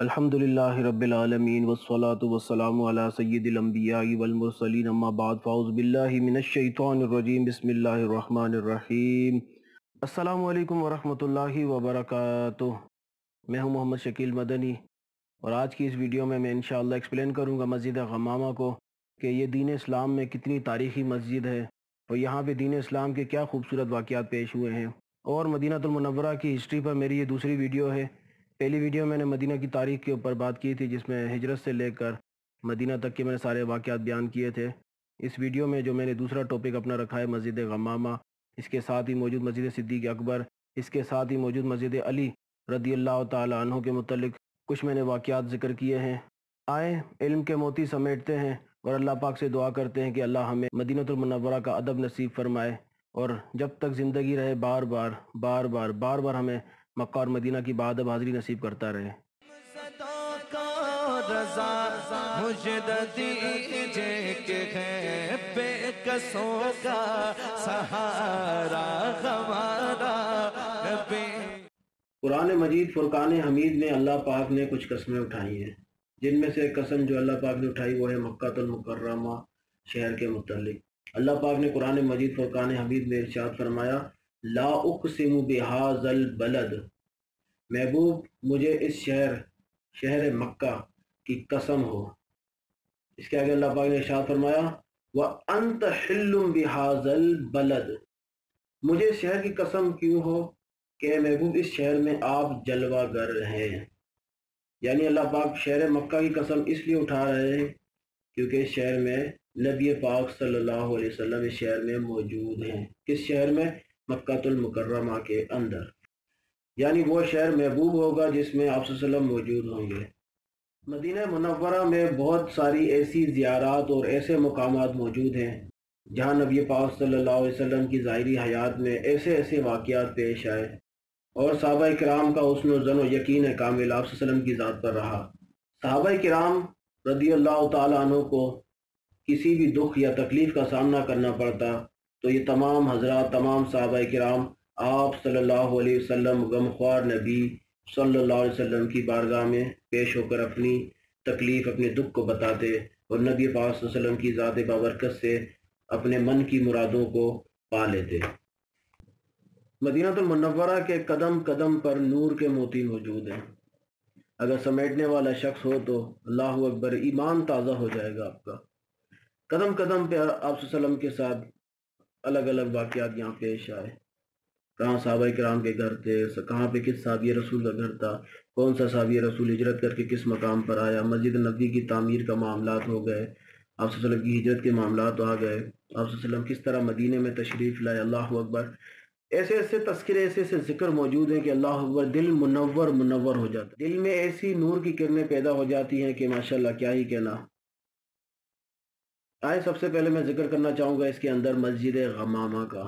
الحمدللہ رب العالمین والصلاة والسلام علی سید الانبیاء والمرسلین اما بعد فاعوذ باللہ من الشیطان الرجیم بسم اللہ الرحمن الرحیم۔ السلام علیکم ورحمۃ اللہ وبرکاتہ۔ میں ہوں محمد شکیل مدنی اور آج کی اس ویڈیو میں انشاءاللہ ایکسپلین کروں گا مسجد غمامہ کو کہ یہ دین اسلام میں کتنی تاریخی مسجد ہے اور یہاں پہ دین اسلام کے کیا خوبصورت واقعات پیش ہوئے ہیں، اور مدینہ المنورہ کی ہسٹری پر میری یہ دوسری ویڈیو ہے۔ پہلی ویڈیو میں نے مدینہ کی تاریخ کے اوپر بات کی تھی جس میں ہجرت سے لے کر مدینہ تک کے میں نے سارے واقعات بیان کیے تھے۔ اس ویڈیو میں جو میں نے دوسرا ٹاپک اپنا رکھا ہے مسجد غمامہ، اس کے ساتھ ہی موجود مسجد صدیق اکبر، اس کے ساتھ ہی موجود مسجد علی رضی اللہ تعالیٰ عنہ کے متعلق کچھ میں نے واقعات ذکر کیے ہیں۔ آئیں علم کے موتی سمیٹتے ہیں اور اللہ پاک سے دعا کرتے ہیں کہ اللہ ہمیں مدینہ المنورہ کا ادب نصیب فرمائے اور جب تک زندگی رہے بار بار ہمیں مکہ اور مدینہ کی بادب حاضری نصیب کرتا رہے۔ قرآن مجید فرقان حمید میں اللہ پاک نے کچھ قسمیں اٹھائی ہیں، جن میں سے ایک قسم جو اللہ پاک نے اٹھائی وہ ہے مکہ المکرمہ شہر کے متعلق۔ اللہ پاک نے قرآن مجید فرقان حمید میں ارشاد فرمایا لا اقسم بہذا البلد، محبوب مجھے اس شہر مکہ کی قسم ہو۔ اس کے آگے اللہ پاک نے ارشاد فرمایا وَأَنْتَ حِلٌّ بِهَذَا الْبَلَدِ، مجھے اس شہر کی قسم کیوں ہو کہ محبوب اس شہر میں آپ جلوہ گر ہیں۔ یعنی اللہ پاک شہر مکہ کی قسم اس لیے اٹھا رہے ہیں کیونکہ اس شہر میں نبی پاک صلی اللہ علیہ وسلم اس شہر میں موجود ہیں۔ کس شہر میں؟ مکہ المکرمہ کے اندر، یعنی وہ شہر محبوب ہوگا جس میں آپ صلی اللہ علیہ وسلم موجود ہوں گے۔ مدینہ منورہ میں بہت ساری ایسی زیارات اور ایسے مقامات موجود ہیں جہاں نبی پاک صلی اللہ علیہ وسلم کی ظاہری حیات میں ایسے واقعات پیش آئے اور صحابہ کرام کا حسن و ظن و یقین کامل آپ صلی اللہ علیہ وسلم کی ذات پر رہا۔ صحابہ کرام رضی اللہ تعالیٰ عنہ کو کسی بھی دکھ یا تکلیف کا سامنا کرنا پڑتا تو یہ تمام حضرات، تمام صحابہ کرام آپ صلی اللہ علیہ وسلم غمخوار نبی صلی اللہ علیہ وسلم کی بارگاہ میں پیش ہو کر اپنی تکلیف، اپنے دکھ کو بتاتے اور نبی پاک صلی اللہ علیہ وسلم کی ذات بابرکت سے اپنے من کی مرادوں کو پا لیتے۔ مدینہ المنورہ کے قدم قدم پر نور کے موتی موجود ہیں۔ اگر سمیٹنے والا شخص ہو تو اللہ اکبر، ایمان تازہ ہو جائے گا آپ کا۔ قدم قدم پہ آپ صلی اللہ علیہ وسلم کے ساتھ الگ الگ واقعات یہاں پیش آئے، کہاں صحابہ کرام کے گھر تھے، کہاں پہ کس صحابی رسول کا گھر تھا، کون سا صحابی رسول ہجرت کر کے کس مقام پر آیا، مسجد نبوی کی تعمیر کا معاملات ہو گئے، آپ صلی اللہ علیہ وسلم کی ہجرت کے معاملات آ گئے، آپ صلی اللہ علیہ وسلم کس طرح مدینے میں تشریف لائے، اللہ اکبر۔ ایسے تذکرے، ایسے ذکر موجود ہیں کہ اللہ اکبر، دل منور ہو جاتا ہے، دل میں ایسی نور کی کرنیں پیدا ہو جاتی ہیں کہ ماشاءاللہ کیا ہی کہنا۔ آئے سب سے پہلے میں ذکر کرنا چاہوں گا اس کے اندر مسجد غمامہ کا۔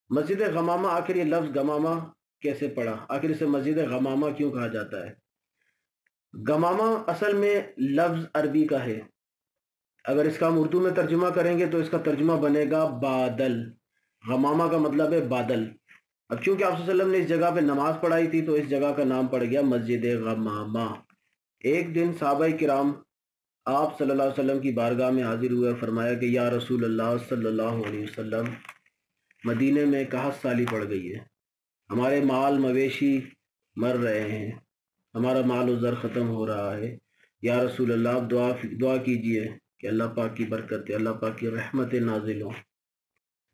مسجد غمامہ، آخر یہ لفظ غمامہ کیسے پڑا، آخر اسے مسجد غمامہ کیوں کہا جاتا ہے؟ غمامہ اصل میں لفظ عربی کا ہے، اگر اس کا ہم اردو میں ترجمہ کریں گے تو اس کا ترجمہ بنے گا بادل۔ غمامہ کا مطلب ہے بادل۔ اب چونکہ آپ صلی اللہ علیہ وسلم نے اس جگہ پہ نماز پڑھائی تھی تو اس جگہ کا نام پڑ گیا مسجد غمامہ۔ ایک دن صحابہ کرام آپ صلی اللہ علیہ وسلم کی بارگاہ میں حاضر ہوئے اور فرمایا کہ یا رسول اللہ صلی اللہ علیہ وسلم، مدینے میں قحط سالی پڑ گئی ہے، ہمارے مال مویشی مر رہے ہیں، ہمارا مال و زر ختم ہو رہا ہے، یا رسول اللہ آپ دعا کیجئے کہ اللہ پاک کی برکت، اللہ پاک کی رحمت نازل ہوں۔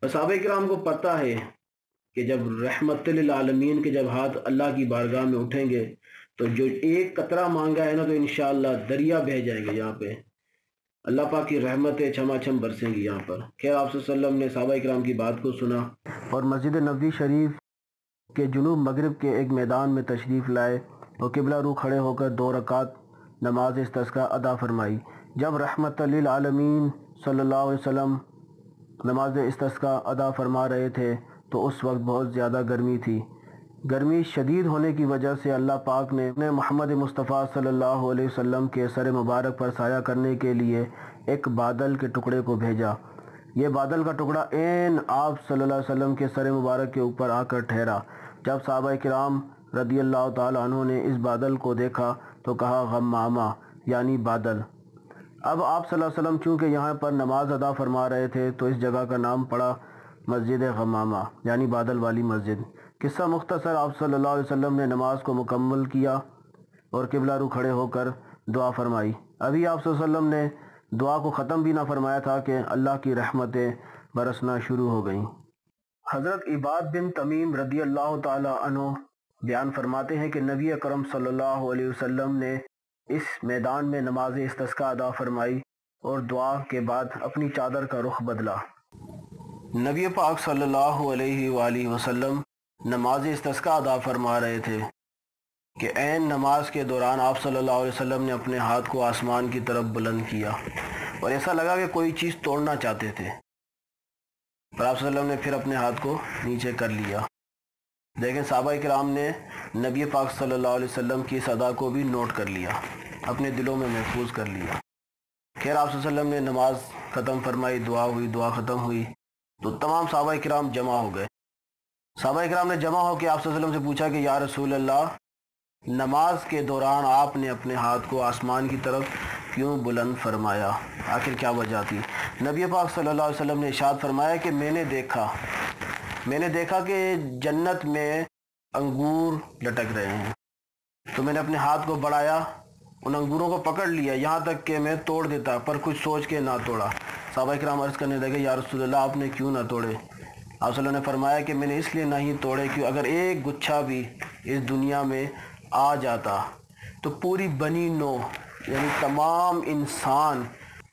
صحابہ کرام کو پتہ ہے کہ جب رحمت للعالمین کے جب ہاتھ اللہ کی بارگاہ میں اٹھیں گے تو جو ایک قطرہ مانگا ہے نا تو انشاءاللہ دریا بہہ جائیں گے، یہاں پہ اللہ پاک کی رحمتیں چھما چھم برسیں گی یہاں پر۔ خیر آپ صلی اللہ علیہ وسلم نے صحابہ کرام کی بات کو سنا اور مسجد نبوی شریف کے جنوب مغرب کے ایک میدان میں تشریف لائے اور قبلہ رو کھڑے ہو کر 2 رکعت نماز استسقاء ادا فرمائی۔ جب رحمت للعالمین صلی اللہ علیہ وسلم نماز استسقاء ادا فرما رہے تھے تو اس وقت بہت زیادہ گرمی تھی۔ گرمی شدید ہونے کی وجہ سے اللہ پاک نے محمد مصطفیٰ صلی اللہ علیہ وسلم کے سر مبارک پر سایہ کرنے کے لیے ایک بادل کے ٹکڑے کو بھیجا۔ یہ بادل کا ٹکڑا عین آپ صلی اللہ علیہ وسلم کے سر مبارک کے اوپر آ کر ٹھہرا۔ جب صحابہ کرام رضی اللہ تعالیٰ عنہ نے اس بادل کو دیکھا تو کہا غمامہ یعنی بادل۔ اب آپ صلی اللہ علیہ وسلم چونکہ یہاں پر نماز ادا فرما رہے تھے تو اس جگہ کا نام پڑا مسجد غمامہ یعنی بادل والی مسجد۔ قصہ مختصر، آپ صلی اللہ علیہ وسلم نے نماز کو مکمل کیا اور قبلہ رو کھڑے ہو کر دعا فرمائی۔ ابھی آپ صلی اللہ علیہ وسلم نے دعا کو ختم بھی نہ فرمایا تھا کہ اللہ کی رحمتیں برسنا شروع ہو گئیں۔ حضرت عباد بن تمیم رضی اللہ تعالی عنہ بیان فرماتے ہیں کہ نبی اکرم صلی اللہ علیہ وسلم نے اس میدان میں نماز استسقاء ادا فرمائی اور دعا کے بعد اپنی چادر کا رخ بدلا۔ نبی پاک صلی اللہ علیہ وآلہ وسلم نماز استسقاء ادا فرما رہے تھے کہ عین نماز کے دوران آپ صلی اللہ علیہ وسلم نے اپنے ہاتھ کو آسمان کی طرف بلند کیا اور ایسا لگا کہ کوئی چیز توڑنا چاہتے تھے، پر آپ صلی اللہ علیہ وسلم نے پھر اپنے ہاتھ کو نیچے کر لیا۔ لیکن صحابہ کرام نے نبی پاک صلی اللہ علیہ وسلم کی صدا کو بھی نوٹ کر لیا، اپنے دلوں میں محفوظ کر لیا۔ خیر آپ صلی اللہ علیہ وسلم نے نماز ختم فرمائی، دعا ہوئی، دعا ختم ہوئی تو تمام صحابہ کرام جمع ہو گئے۔ صحابہ کرام نے جمع ہو کے آپ صلی اللہ علیہ وسلم سے پوچھا کہ یا رسول اللہ، نماز کے دوران آپ نے اپنے ہاتھ کو آسمان کی طرف کیوں بلند فرمایا؟ آخر کیا وجہ تھی؟ نبی پاک صلی اللہ علیہ وسلم نے ارشاد فرمایا کہ میں نے دیکھا کہ جنت میں انگور لٹک رہے ہیں، تو میں نے اپنے ہاتھ کو بڑھایا، ان انگوروں کو پکڑ لیا یہاں تک کہ میں توڑ دیتا، پر کچھ سوچ کے نہ توڑا۔ صحابہ کرام عرض کرنے لگے یا رسول اللہ آپ نے کیوں نہ توڑے؟ آپ صلی اللہ علیہ وسلم نے فرمایا کہ میں نے اس لیے نہیں توڑے کہ اگر ایک گچھا بھی اس دنیا میں آ جاتا تو پوری بنی نوح یعنی تمام انسان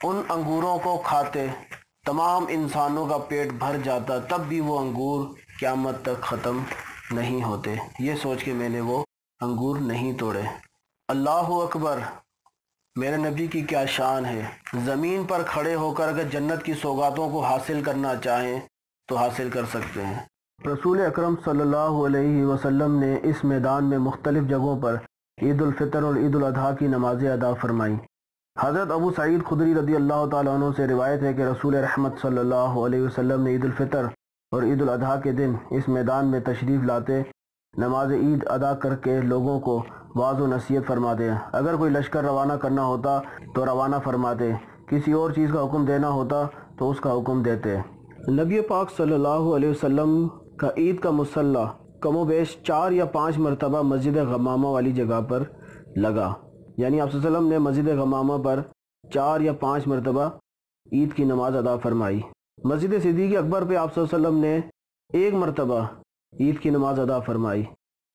ان انگوروں کو کھاتے، تمام انسانوں کا پیٹ بھر جاتا، تب بھی وہ انگور قیامت تک ختم نہیں ہوتے۔ یہ سوچ کے میں نے وہ انگور نہیں توڑے۔ اللہ اکبر، میرے نبی کی کیا شان ہے! زمین پر کھڑے ہو کر اگر جنت کی سوغاتوں کو حاصل کرنا چاہیں تو حاصل کر سکتے ہیں۔ رسول اکرم صلی اللہ علیہ وسلم نے اس میدان میں مختلف جگہوں پر عید الفطر اور عید الاضحیٰ کی نمازیں ادا فرمائیں۔ حضرت ابو سعید خدری رضی اللہ تعالیٰ عنہ سے روایت ہے کہ رسول رحمت صلی اللہ علیہ وسلم نے عید الفطر اور عید الاضحیٰ کے دن اس میدان میں تشریف لاتے نماز عید ادا کر کے لوگوں کو واعظ و نصیحت فرماتے۔ اگر کوئی لشکر روانہ کرنا ہوتا تو روانہ فرماتے، کسی اور چیز کا حکم دینا ہوتا تو اس کا حکم دیتے۔ نبی پاک صلی اللہ علیہ وسلم کا عید کا مصلی کم و بیش 4 یا 5 مرتبہ مسجد غمامہ والی جگہ پر لگا، یعنی آپ صلی اللہ علیہ وسلم نے مسجد غمامہ پر 4 یا 5 مرتبہ عید کی نماز ادا فرمائی۔ مسجد صدیق اکبر پہ آپ صلی اللہ علیہ وسلم نے 1 مرتبہ عید کی نماز ادا فرمائی،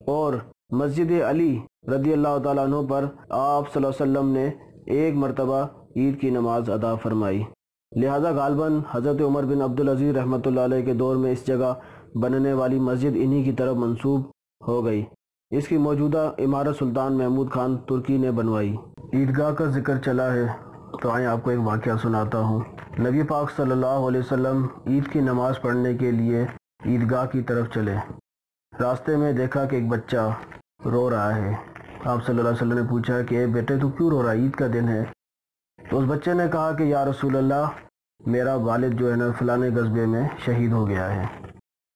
اور مسجد علی رضی اللہ تعالیٰ عنہ پر آپ صلی اللہ علیہ وسلم نے 1 مرتبہ عید کی نماز ادا فرمائی۔ لہذا غالباً حضرت عمر بن عبدالعزیز رحمۃ اللہ علیہ کے دور میں اس جگہ بننے والی مسجد انہی کی طرف منسوب ہو گئی۔ اس کی موجودہ عمارت سلطان محمود خان ترکی نے بنوائی۔ عیدگاہ کا ذکر چلا ہے تو آئیں آپ کو ایک واقعہ سناتا ہوں۔ نبی پاک صلی اللہ علیہ وسلم عید کی نماز پڑھنے کے لیے عیدگاہ کی طرف چلے۔ راستے میں دیکھا کہ ایک بچہ رو رہا ہے۔ آپ صلی اللہ علیہ وسلم نے پوچھا کہ اے بیٹے تو کیوں رو رہا ہے، عید کا دن ہے؟ تو اس بچے نے کہا کہ یا رسول اللہ، میرا والد جو ہے نا فلانے غزوے میں شہید ہو گیا ہے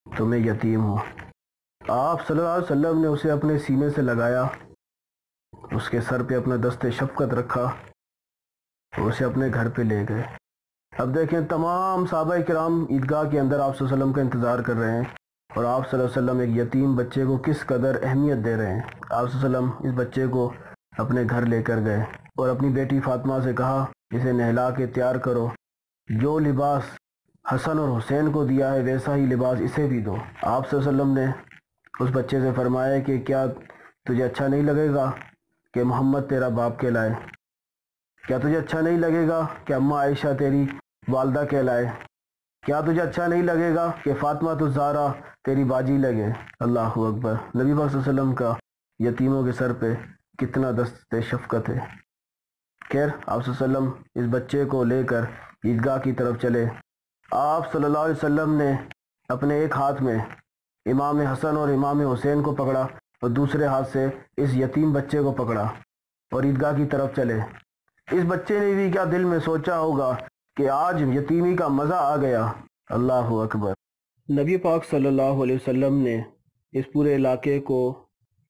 تو میں یتیم ہوں۔ آپ صلی اللہ علیہ وسلم نے اسے اپنے سینے سے لگایا، اس کے سر پہ اپنا دست شفقت رکھا اور اسے اپنے گھر پہ لے گئے۔ اب دیکھیں تمام صحابہ کرام عیدگاہ کے اندر آپ صلی اللہ علیہ وسلم کا انتظار کر رہے ہیں، اور آپ صلی اللہ علیہ وسلم ایک یتیم بچے کو کس قدر اہمیت دے رہے ہیں۔ آپ صلی اللہ علیہ وسلم اس بچے کو اپنے گھر لے کر گئے اور اپنی بیٹی فاطمہ سے کہا اسے نہلا کے تیار کرو، جو لباس حسن اور حسین کو دیا ہے ویسا ہی لباس اسے بھی دو۔ آپ صلی اللہ علیہ وسلم نے اس بچے سے فرمایا کہ کیا تجھے اچھا نہیں لگے گا کہ محمد تیرا باپ کہلائے؟ کیا تجھے اچھا نہیں لگے گا کہ اماں عائشہ تیری والدہ کہلائے؟ کیا تجھے اچھا نہیں لگے گا کہ فاطمہ الزہرا تیری باجی لگے؟ اللہ اکبر! نبی پاک صلی اللہ علیہ وسلم کا یتیموں کے سر پہ کتنا دست شفقت ہے۔ خیر آپ صلی اللہ علیہ وسلم اس بچے کو لے کر عیدگاہ کی طرف چلے۔ آپ صلی اللہ علیہ وسلم نے اپنے ایک ہاتھ میں امام حسن اور امام حسین کو پکڑا اور دوسرے ہاتھ سے اس یتیم بچے کو پکڑا اور عیدگاہ کی طرف چلے۔ اس بچے نے بھی کیا دل میں سوچا ہوگا کہ آج یتیمی کا مزہ آ گیا۔ اللہ اکبر! نبی پاک صلی اللہ علیہ وسلم نے اس پورے علاقے کو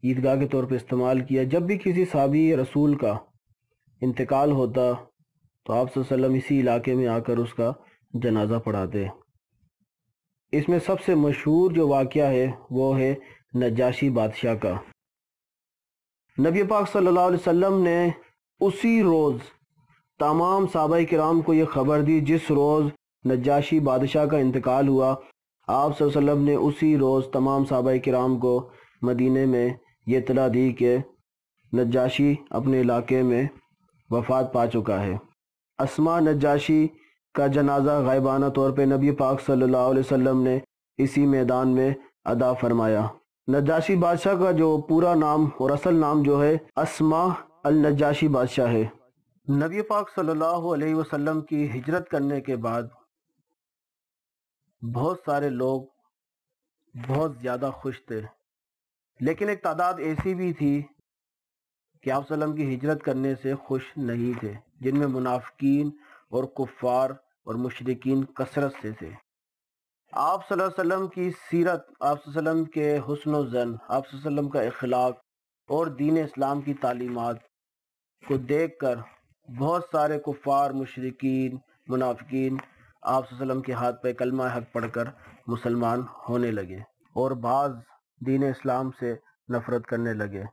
عیدگاہ کے طور پہ استعمال کیا۔ جب بھی کسی صحابی رسول کا انتقال ہوتا تو آپ صلی اللہ علیہ وسلم اسی علاقے میں آ کر اس کا جنازہ پڑھاتے۔ اس میں سب سے مشہور جو واقعہ ہے وہ ہے نجاشی بادشاہ کا۔ نبی پاک صلی اللہ علیہ وسلم نے اسی روز تمام صحابہ کرام کو یہ خبر دی جس روز نجاشی بادشاہ کا انتقال ہوا۔ آپ صلی اللہ علیہ وسلم نے اسی روز تمام صحابہ کرام کو مدینے میں یہ اطلاع دی کہ نجاشی اپنے علاقے میں وفات پا چکا ہے۔ اسما نجاشی کا جنازہ غائبانہ طور پہ نبی پاک صلی اللہ علیہ وسلم نے اسی میدان میں ادا فرمایا۔ نجاشی بادشاہ کا جو پورا نام اور اصل نام جو ہے اسما النجاشی بادشاہ ہے۔ نبی پاک صلی اللہ علیہ وسلم کی ہجرت کرنے کے بعد بہت سارے لوگ بہت زیادہ خوش تھے، لیکن ایک تعداد ایسی بھی تھی کہ آپ صلی اللہ علیہ وسلم کی ہجرت کرنے سے خوش نہیں تھے، جن میں منافقین اور کفار اور مشرکین کثرت سے تھے۔ آپ صلی اللہ علیہ وسلم کی سیرت، آپ صلی اللہ علیہ وسلم کے حسن و زن، آپ صلی اللہ علیہ وسلم کا اخلاق اور دین اسلام کی تعلیمات کو دیکھ کر بہت سارے کفار، مشرکین، منافقین آپ صلی اللہ علیہ وسلم کے ہاتھ پہ کلمہ حق پڑھ کر مسلمان ہونے لگے اور بعض دین اسلام سے نفرت کرنے لگے۔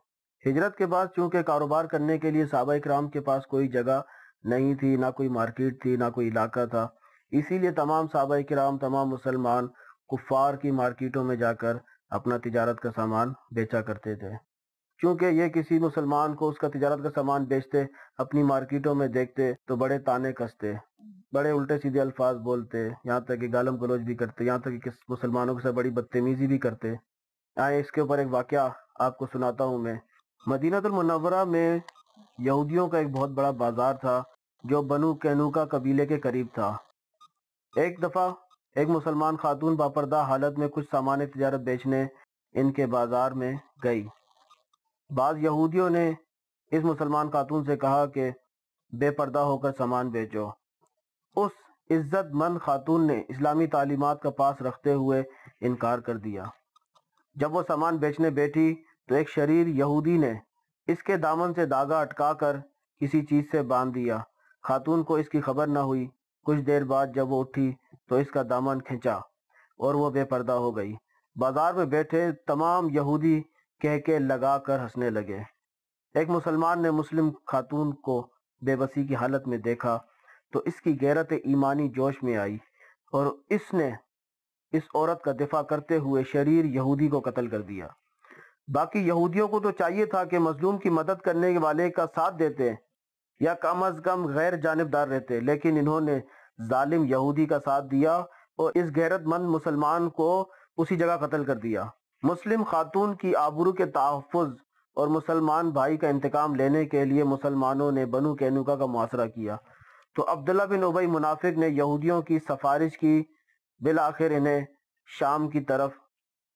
ہجرت کے بعد چونکہ کاروبار کرنے کے لیے صحابہ کرام کے پاس کوئی جگہ نہیں تھی، نہ کوئی مارکیٹ تھی، نہ کوئی علاقہ تھا، اسی لیے تمام صحابہ کرام، تمام مسلمان کفار کی مارکیٹوں میں جا کر اپنا تجارت کا سامان بیچا کرتے تھے۔ چونکہ یہ کسی مسلمان کو اس کا تجارت کا سامان بیچتے اپنی مارکیٹوں میں دیکھتے تو بڑے تانے کستے، بڑے الٹے سیدھے الفاظ بولتے، یہاں تک کہ گالم گلوچ بھی کرتے، یہاں تک کہ مسلمانوں کے ساتھ بڑی بدتمیزی بھی کرتے۔ اس کے اوپر ایک واقعہ آپ کو سناتا ہوں میں۔ مدینہ المنورہ میں یہودیوں کا ایک بہت بڑا بازار تھا جو بنو قینوقہ قبیلے کے قریب تھا۔ ایک دفعہ ایک مسلمان خاتون باپردہ حالت میں کچھ سامان تجارت بیچنے ان کے بازار میں گئی۔ بعض یہودیوں نے اس مسلمان خاتون سے کہا کہ بے پردہ ہو کر سامان بیچو۔ اس عزت مند خاتون نے اسلامی تعلیمات کا پاس رکھتے ہوئے انکار کر دیا۔ جب وہ سامان بیچنے بیٹھی تو ایک شریر یہودی نے اس کے دامن سے دھاگا اٹکا کر کسی چیز سے باندھ دیا۔ خاتون کو اس کی خبر نہ ہوئی۔ کچھ دیر بعد جب وہ اٹھی تو اس کا دامن کھینچا اور وہ بے پردہ ہو گئی۔ بازار میں بیٹھے تمام یہودی کہکے لگا کر ہنسنے لگے۔ ایک مسلمان نے مسلم خاتون کو بے بسی کی حالت میں دیکھا تو اس کی غیرت ایمانی جوش میں آئی اور اس نے اس عورت کا دفاع کرتے ہوئے شریر یہودی کو قتل کر دیا۔ باقی یہودیوں کو تو چاہیے تھا کہ مظلوم کی مدد کرنے والے کا ساتھ دیتے یا کم از کم غیر جانبدار رہتے، لیکن انہوں نے ظالم یہودی کا ساتھ دیا اور اس غیرت مند مسلمان کو اسی جگہ قتل کر دیا۔ مسلم خاتون کی آبرو کے تحفظ اور مسلمان بھائی کا انتقام لینے کے لیے مسلمانوں نے بنو قینوقہ کا محاصرہ کیا تو عبداللہ بن ابی منافق نے یہودیوں کی سفارش کی، بالآخر انہیں شام کی طرف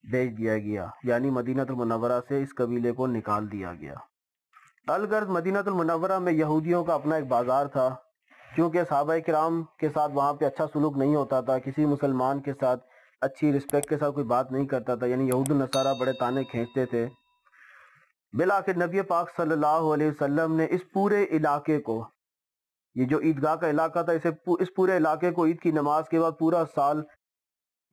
بھیج دیا گیا، یعنی مدینہ المنورہ سے اس قبیلے کو نکال دیا گیا۔ الغرض مدینہ المنورہ میں یہودیوں کا اپنا ایک بازار تھا، کیونکہ صحابہ کرام کے ساتھ وہاں پہ اچھا سلوک نہیں ہوتا تھا، کسی مسلمان کے ساتھ اچھی رسپیکٹ کے ساتھ کوئی بات نہیں کرتا تھا، یعنی یہود النصارہ بڑے تانے کھینچتے تھے۔ بالآخر نبی پاک صلی اللہ علیہ وسلم نے اس پورے علاقے کو، یہ جو عیدگاہ کا علاقہ تھا، اس پورے علاقے کو عید کی نماز کے بعد پورا سال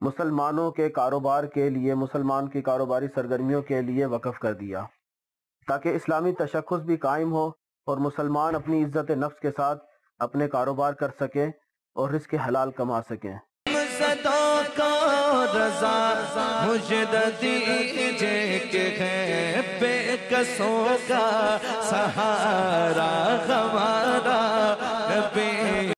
مسلمانوں کے کاروبار کے لیے، مسلمان کی کاروباری سرگرمیوں کے لیے وقف کر دیا، تاکہ اسلامی تشخص بھی قائم ہو اور مسلمان اپنی عزت نفس کے ساتھ اپنے کاروبار کر سکیں اور رزق حلال کما سکیں۔ صدا کا رضا مجھے دیجے کہ ہے بے کسوں کا سہارا ہمارا